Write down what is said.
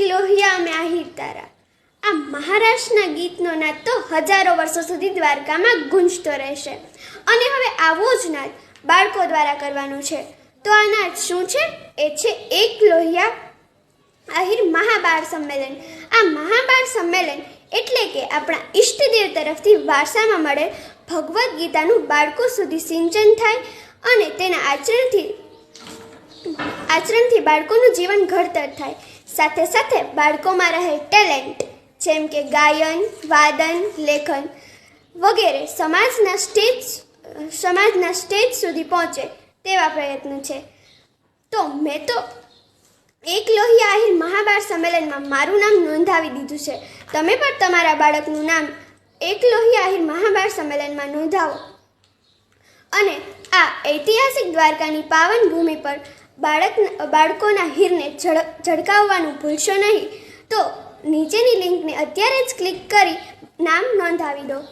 લોહિયા મેં આહિર તારા. આ મહારાષ્ટ્રના ગીતનો નાદ તો હજારો વર્ષો સુધી દ્વારકામાં ગુંજતો રહેશે. અને હવે આવો જ નાદ બાળકો દ્વારા કરવાનો છે. તો આ નાદ શું છે? એ છે એક લોહિયા આહિર મહાબાળ સંમેલન. આ મહાબાળ સંમેલન એટલે કે આપણા ઈષ્ટદેવ તરફથી વારસામાં મળેલ ભગવદ્ ગીતાનું બાળકો સુધી સિંચન થાય અને તેના આચરણથી બાળકોનું જીવન ઘડતર થાય. સાથે સાથે બાળકોમાં રહે ટેલેન્ટ જેમ કે ગાયન, વાદન, લેખન વગેરે સમાજના સ્ટેજ સુધી પહોંચે તેવા પ્રયત્ન છે. તો મેં તો એક લોહિયા આહિર મહાબાળ સંમેલનમાં મારું નામ નોંધાવી દીધું છે. તમે પણ તમારા બાળકનું નામ એક લોહિયા આહિર મહાબાળ સંમેલનમાં નોંધાવો અને આ ઐતિહાસિક દ્વારકાની પાવન ભૂમિ પર બાળકોના હીરને ઝળકાવવાનું ભૂલશો નહીં. તો નીચેની લિંકને અત્યારે જ ક્લિક કરી નામ નોંધાવી દો.